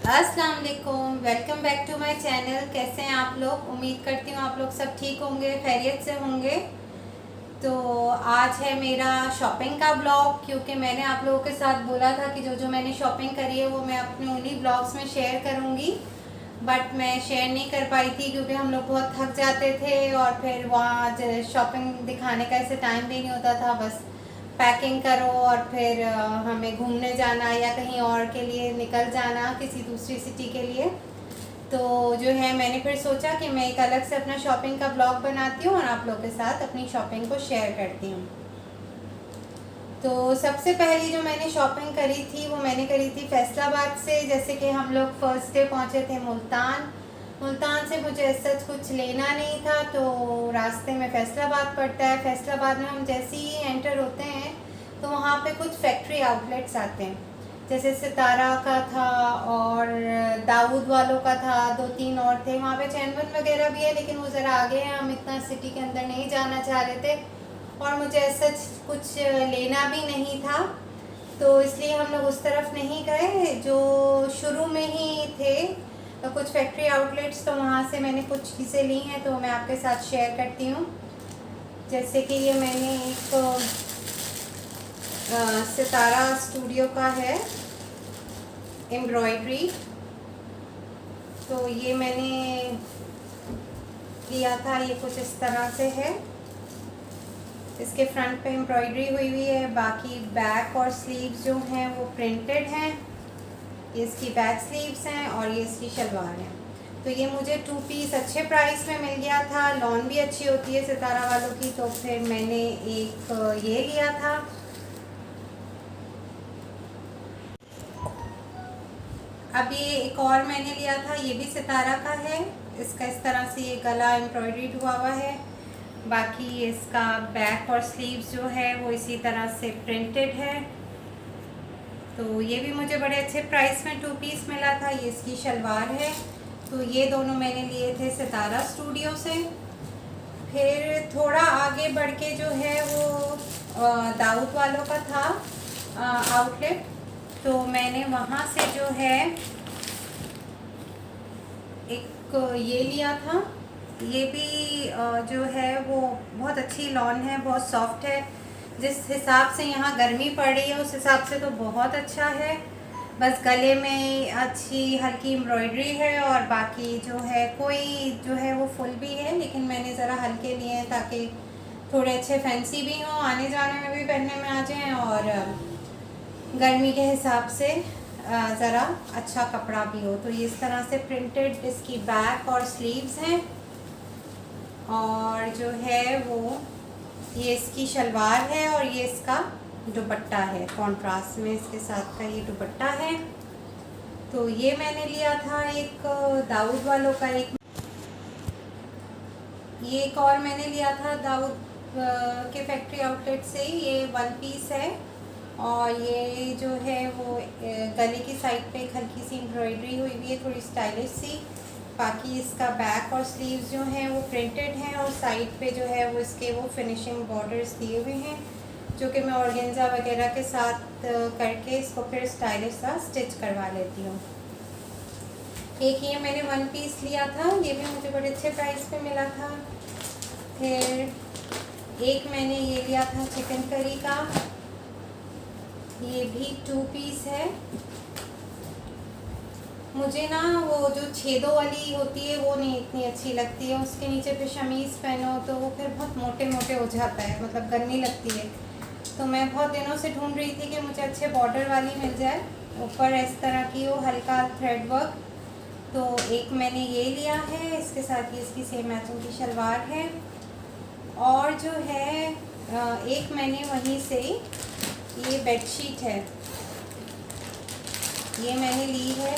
अस्सलाम वालेकुम, welcome back to my channel. कैसे हैं आप लोग? उम्मीद करती हूँ आप लोग सब ठीक होंगे, खैरियत से होंगे। तो आज है मेरा शॉपिंग का ब्लॉग, क्योंकि मैंने आप लोगों के साथ बोला था कि जो जो मैंने शॉपिंग करी है वो मैं अपने उन्हीं ब्लॉग्स में शेयर करूँगी। बट मैं शेयर नहीं कर पाई थी क्योंकि हम लोग बहुत थक जाते थे और फिर वहाँ शॉपिंग दिखाने का ऐसे टाइम भी नहीं होता था। बस पैकिंग करो और फिर हमें घूमने जाना या कहीं और के लिए निकल जाना किसी दूसरी सिटी के लिए। तो जो है मैंने फिर सोचा कि मैं एक अलग से अपना शॉपिंग का ब्लॉग बनाती हूँ और आप लोग के साथ अपनी शॉपिंग को शेयर करती हूँ। तो सबसे पहली जो मैंने शॉपिंग करी थी वो मैंने करी थी फैसलाबाद से। जैसे कि हम लोग फर्स्ट डे पहुँचे थे मुल्तान से मुझे ऐसा कुछ लेना नहीं था, तो रास्ते में फैसलाबाद पड़ता है। फैसलाबाद में हम जैसे ही एंटर होते हैं तो वहाँ पे कुछ फैक्ट्री आउटलेट्स आते हैं, जैसे सितारा का था और दाऊद वालों का था, दो तीन और थे। वहाँ पे चैनवन वगैरह भी है, लेकिन वो ज़रा आगे हैं, हम इतना सिटी के अंदर नहीं जाना चाह रहे थे और मुझे ऐसा कुछ लेना भी नहीं था, तो इसलिए हम लोग उस तरफ नहीं गए। जो शुरू में ही थे तो कुछ फैक्ट्री आउटलेट्स, तो वहाँ से मैंने कुछ चीज़ें ली हैं तो मैं आपके साथ शेयर करती हूँ। जैसे कि ये मैंने एक सितारा स्टूडियो का है एम्ब्रॉयडरी, तो ये मैंने लिया था। ये कुछ इस तरह से है, इसके फ्रंट पे एम्ब्रॉयडरी हुई हुई है, बाकी बैक और स्लीव्स जो हैं वो प्रिंटेड हैं। ये इसकी बैक स्लीव्स हैं और ये इसकी शलवार है। तो ये मुझे 2 पीस अच्छे प्राइस में मिल गया था। लॉन भी अच्छी होती है सितारा वालों की, तो फिर मैंने एक ये लिया था। अब ये एक और मैंने लिया था, ये भी सितारा का है। इसका इस तरह से ये गला एम्ब्रॉयडरी हुआ हुआ है, बाकी इसका बैक और स्लीव्स जो है वो इसी तरह से प्रिंटेड है। तो ये भी मुझे बड़े अच्छे प्राइस में 2 पीस मिला था। ये इसकी शलवार है। तो ये दोनों मैंने लिए थे सितारा स्टूडियो से। फिर थोड़ा आगे बढ़ के जो है वो दाऊद वालों का था आउटलेट, तो मैंने वहाँ से जो है एक ये लिया था। ये भी जो है वो बहुत अच्छी लॉन है, बहुत सॉफ्ट है। जिस हिसाब से यहाँ गर्मी पड़ रही है उस हिसाब से तो बहुत अच्छा है। बस गले में अच्छी हल्की एम्ब्रॉयडरी है और बाकी जो है कोई जो है वो फुल भी है, लेकिन मैंने ज़रा हल्के लिए हैं ताकि थोड़े अच्छे फैंसी भी हों, आने जाने में भी पहनने में आ जाएं और गर्मी के हिसाब से ज़रा अच्छा कपड़ा भी हो। तो ये इस तरह से प्रिंटेड इसकी बैक और स्लीव्स हैं और जो है वो ये इसकी शलवार है और ये इसका दुपट्टा है। कॉन्ट्रास्ट में इसके साथ का ये दुपट्टा है। तो ये मैंने लिया था एक दाऊद वालों का। एक और मैंने लिया था दाऊद के फैक्ट्री आउटलेट से। ये 1 पीस है और ये जो है वो गले की साइड पे एक हल्की सी एम्ब्रॉयडरी हुई हुई है, थोड़ी स्टाइलिश सी। बाकी इसका बैक और स्लीव्स जो हैं वो प्रिंटेड हैं और साइड पे जो है वो इसके वो फिनिशिंग बॉर्डर्स दिए हुए हैं, जो कि मैं ऑर्गेन्जा वगैरह के साथ करके इसको फिर स्टाइलिश सा स्टिच करवा लेती हूँ। एक ये मैंने 1 पीस लिया था, ये भी मुझे बड़े अच्छे प्राइस पे मिला था। फिर एक मैंने ये लिया था चिकन करी का, ये भी 2 पीस है। मुझे ना वो जो छेदों वाली होती है वो नहीं इतनी अच्छी लगती है, उसके नीचे पे शमीज़ पहनो तो वो फिर बहुत मोटे मोटे हो जाता है, मतलब गर्मी लगती है। तो मैं बहुत दिनों से ढूंढ रही थी कि मुझे अच्छे बॉर्डर वाली मिल जाए, ऊपर इस तरह की हो हल्का थ्रेड वर्क। तो एक मैंने ये लिया है, इसके साथ ये इसकी सेम मैचिंग की शलवार है। और जो है एक मैंने वहीं से ये बेडशीट है, ये मैंने ली है।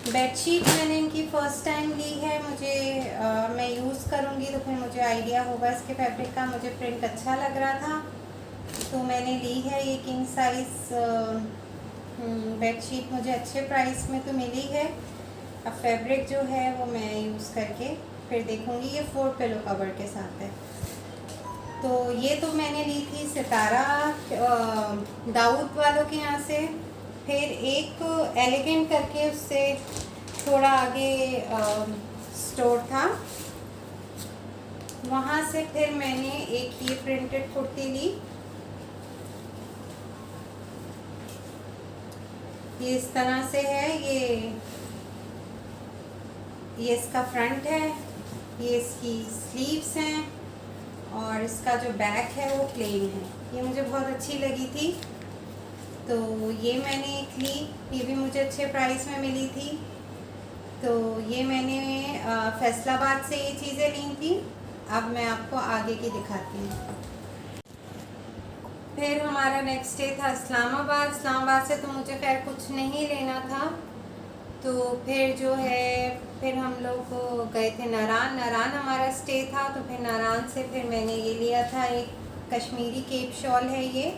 बेडशीट मैंने इनकी फ़र्स्ट टाइम ली है। मुझे मैं यूज़ करूँगी तो फिर मुझे आइडिया होगा इसके फैब्रिक का। मुझे प्रिंट अच्छा लग रहा था तो मैंने ली है। ये किंग साइज़ बेडशीट मुझे अच्छे प्राइस में तो मिली है। अब फैब्रिक जो है वो मैं यूज़ करके फिर देखूँगी। ये 4 पिलो कवर के साथ है। तो ये तो मैंने ली थी सितारा दाऊद वालों के यहाँ से। फिर एक एलिगेंट करके उससे थोड़ा आगे स्टोर था, वहाँ से फिर मैंने एक ये प्रिंटेड कुर्ती ली। ये इस तरह से है, ये इसका फ्रंट है, ये इसकी स्लीव्स हैं और इसका जो बैक है वो प्लेन है। ये मुझे बहुत अच्छी लगी थी तो ये मैंने एक ली। ये भी मुझे अच्छे प्राइस में मिली थी। तो ये मैंने फैसलाबाद से ये चीज़ें ली थी। अब मैं आपको आगे की दिखाती हूँ। फिर हमारा नेक्स्ट डे था इस्लामाबाद। इस्लामाबाद से तो मुझे खैर कुछ नहीं लेना था, तो फिर जो है फिर हम लोग गए थे नारान। नारान हमारा स्टे था, तो फिर नारान से फिर मैंने ये लिया था, एक कश्मीरी केप शॉल है ये।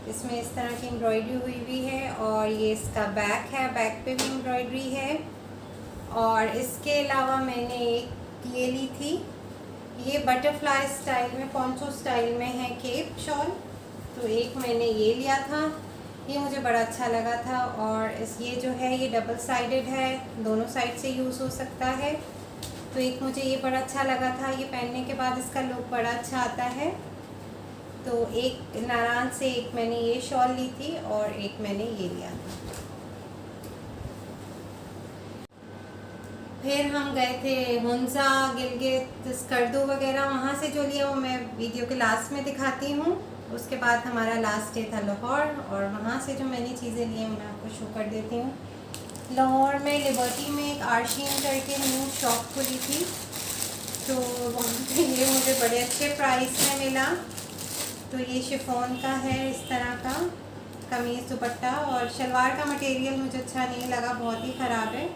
इसमें इस तरह की एम्ब्रॉयडरी हुई हुई है और ये इसका बैक है, बैक पे भी एम्ब्रॉयडरी है। और इसके अलावा मैंने एक ये ली थी, ये बटरफ्लाई स्टाइल में, पोंचो स्टाइल में है केप शॉल। तो एक मैंने ये लिया था, ये मुझे बड़ा अच्छा लगा था। और ये जो है ये डबल साइडेड है, दोनों साइड से यूज़ हो सकता है। तो एक मुझे ये बड़ा अच्छा लगा था, ये पहनने के बाद इसका लुक बड़ा अच्छा आता है। तो एक नारायण से एक मैंने ये शॉल ली थी और एक मैंने ये लिया था। फिर हम गए थे हुंजा, गिलगित, स्कर्दू वगैरह। वहाँ से जो लिया वो मैं वीडियो के लास्ट में दिखाती हूँ। उसके बाद हमारा लास्ट डे था लाहौर, और वहाँ से जो मैंने चीज़ें ली हैं मैं आपको शो कर देती हूँ। लाहौर में लिबर्टी में एक आर्शियन करके न्यू शॉप खुली थी, तो वहाँ पे ये मुझे बड़े अच्छे प्राइस में मिला। तो ये शिफॉन का है, इस तरह का कमीज़ दुपट्टा, और शलवार का मटेरियल मुझे अच्छा नहीं लगा, बहुत ही ख़राब है।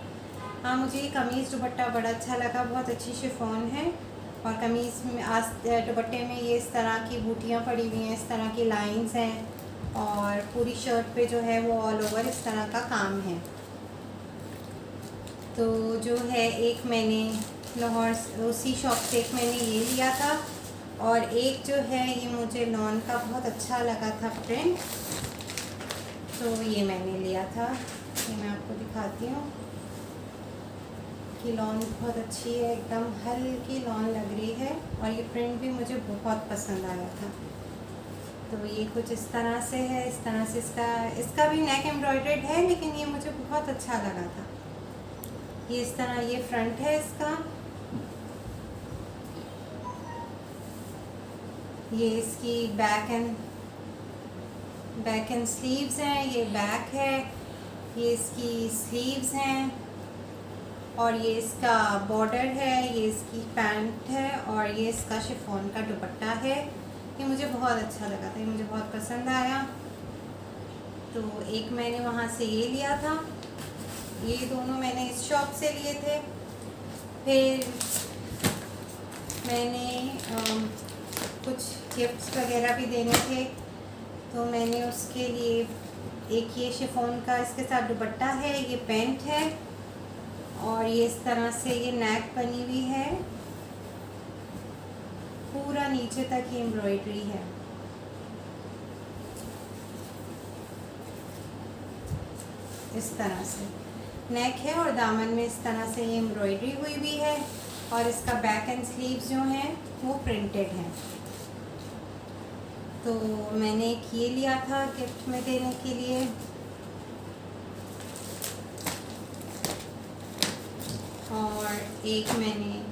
हाँ, मुझे ये कमीज़ दुपट्टा बड़ा अच्छा लगा, बहुत अच्छी शिफॉन है। और कमीज़ में दुपट्टे में ये इस तरह की बूटियाँ पड़ी हुई हैं, इस तरह की लाइंस हैं, और पूरी शर्ट पे जो है वो ऑल ओवर इस तरह का काम है। तो जो है एक मैंने लाहौर उसी शॉप से एक मैंने ये लिया था, और एक जो है ये मुझे लॉन का बहुत अच्छा लगा था प्रिंट, तो ये मैंने लिया था। ये मैं आपको दिखाती हूँ कि लॉन बहुत अच्छी है, एकदम हल्की लॉन लग रही है, और ये प्रिंट भी मुझे बहुत पसंद आया था। तो ये कुछ इस तरह से है, इस तरह से इसका भी नेक एम्ब्रॉयडर्ड है, लेकिन ये मुझे बहुत अच्छा लगा था। ये इस तरह ये फ्रंट है इसका, ये इसकी बैक एंड स्लीव्स हैं, ये बैक है, ये इसकी स्लीव्स हैं, और ये इसका बॉर्डर है, ये इसकी पैंट है, और ये इसका शिफॉन का दुपट्टा है। ये मुझे बहुत अच्छा लगा था, ये मुझे बहुत पसंद आया। तो एक मैंने वहाँ से ये लिया था, ये दोनों मैंने इस शॉप से लिए थे। फिर मैंने कुछ गिफ्ट्स वगैरह भी देने थे, तो मैंने उसके लिए एक ये शिफॉन का इसके साथ दुपट्टा है, ये पैंट है, और ये इस तरह से ये नेक बनी हुई है, पूरा नीचे तक ये एम्ब्रॉयडरी है। इस तरह से नेक है और दामन में इस तरह से ये एम्ब्रॉयडरी हुई हुई है, और इसका बैक एंड स्लीव्स जो हैं वो प्रिंटेड हैं। तो मैंने एक ये लिया था गिफ्ट में देने के लिए, और एक मैंने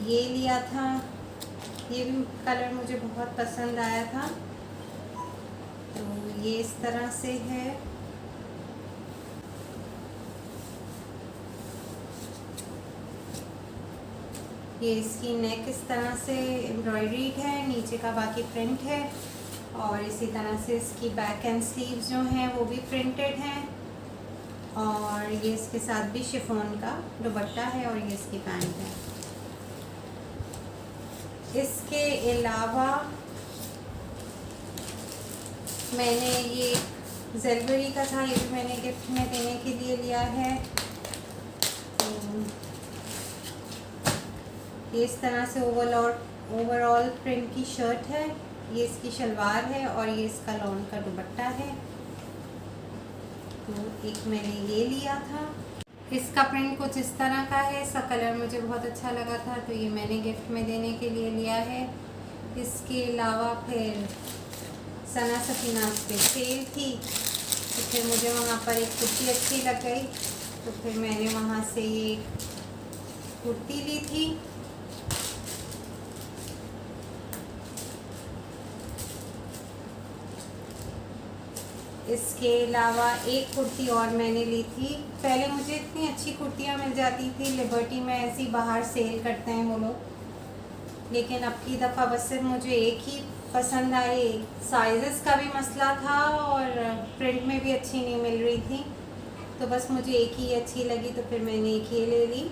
ये लिया था, ये भी कलर मुझे बहुत पसंद आया था। तो ये इस तरह से है, ये इसकी नेक इस तरह से एम्ब्रॉयडरीड है, नीचे का बाकी प्रिंट है, और इसी तरह से इसकी बैक एंड स्लीव्स जो हैं वो भी प्रिंटेड हैं, और ये इसके साथ भी शिफॉन का दुपट्टा है, और ये इसकी पैंट है। इसके अलावा मैंने ये ज़ेलबरी का था, ये भी मैंने गिफ्ट में देने के लिए लिया है। तो ये इस तरह से ओवरऑल प्रिंट की शर्ट है, ये इसकी शलवार है, और ये इसका लॉन का दुपट्टा है। तो एक मैंने ये लिया था। इसका प्रिंट कुछ इस तरह का है, इसका कलर मुझे बहुत अच्छा लगा था तो ये मैंने गिफ्ट में देने के लिए लिया है। इसके अलावा फिर सना सकीनाज़ पे सेल थी तो फिर मुझे वहाँ पर एक कुर्ती अच्छी लग गई तो फिर मैंने वहाँ से ये कुर्ती ली थी। इसके अलावा एक कुर्ती और मैंने ली थी। पहले मुझे इतनी अच्छी कुर्तियाँ मिल जाती थी लिबर्टी में, ऐसी बाहर सेल करते हैं वो लोग, लेकिन अब की दफ़ा बस सिर्फ मुझे एक ही पसंद आई। साइज़ेस का भी मसला था और प्रिंट में भी अच्छी नहीं मिल रही थी तो बस मुझे एक ही अच्छी लगी तो फिर मैंने एक ही ले ली।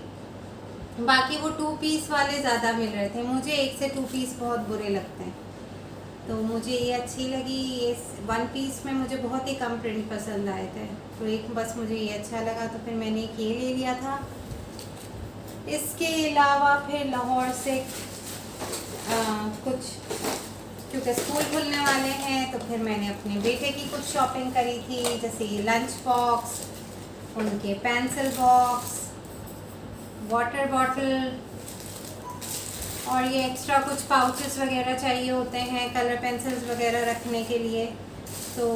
बाकी वो 2 पीस वाले ज़्यादा मिल रहे थे, मुझे 1 से 2 पीस बहुत बुरे लगते हैं तो मुझे ये अच्छी लगी। ये 1 पीस में मुझे बहुत ही कम प्रिंट पसंद आए थे तो एक बस मुझे ये अच्छा लगा तो फिर मैंने एक ये ले लिया था। इसके अलावा फिर लाहौर से कुछ, क्योंकि स्कूल खुलने वाले हैं तो फिर मैंने अपने बेटे की कुछ शॉपिंग करी थी, जैसे ये लंच बॉक्स, उनके पेंसिल बॉक्स, वाटर बॉटल और ये एक्स्ट्रा कुछ पाउचेस वगैरह चाहिए होते हैं कलर पेंसिल्स वगैरह रखने के लिए तो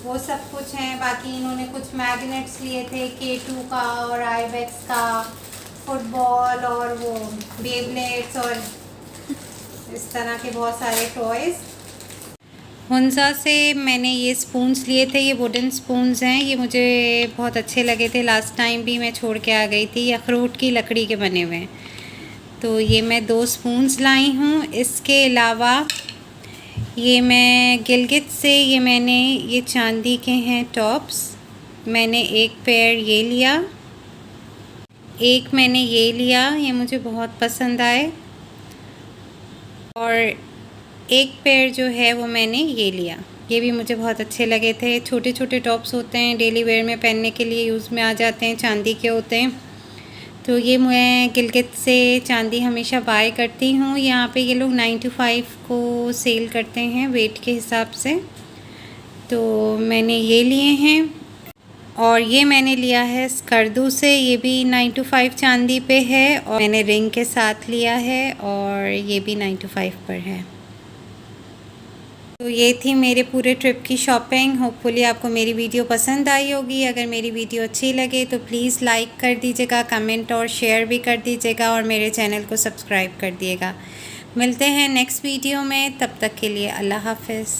वो सब कुछ हैं। बाकी इन्होंने कुछ मैग्नेट्स लिए थे K2 का और आईबेक्स का, फुटबॉल और वो बेब्लेड्स और इस तरह के बहुत सारे टॉयज़। हुंजा से मैंने ये स्पून्स लिए थे, ये वुडन स्पून्स हैं, ये मुझे बहुत अच्छे लगे थे। लास्ट टाइम भी मैं छोड़ के आ गई थी। ये अखरोट की लकड़ी के बने हुए हैं तो ये मैं 2 स्पून्स लाई हूँ। इसके अलावा ये मैं गिलगित से ये चांदी के हैं टॉप्स, मैंने एक पेयर ये लिया, एक मैंने ये लिया, ये मुझे बहुत पसंद आए, और एक पेयर जो है वो मैंने ये लिया, ये भी मुझे बहुत अच्छे लगे थे। छोटे छोटे टॉप्स होते हैं, डेली वेयर में पहनने के लिए यूज़ में आ जाते हैं, चांदी के होते हैं तो ये मैं गिलगित से चांदी हमेशा बाय करती हूँ। यहाँ पे ये लोग 9 to 5 को सेल करते हैं वेट के हिसाब से, तो मैंने ये लिए हैं। और ये मैंने लिया है स्कर्दू से, ये भी 9 to 5 चांदी पे है और मैंने रिंग के साथ लिया है और ये भी 9 to 5 पर है। तो ये थी मेरे पूरे ट्रिप की शॉपिंग। होपफुली आपको मेरी वीडियो पसंद आई होगी। अगर मेरी वीडियो अच्छी लगे तो प्लीज़ लाइक कर दीजिएगा, कमेंट और शेयर भी कर दीजिएगा और मेरे चैनल को सब्सक्राइब कर दिएगा। मिलते हैं नेक्स्ट वीडियो में, तब तक के लिए अल्लाह हाफ़िज़।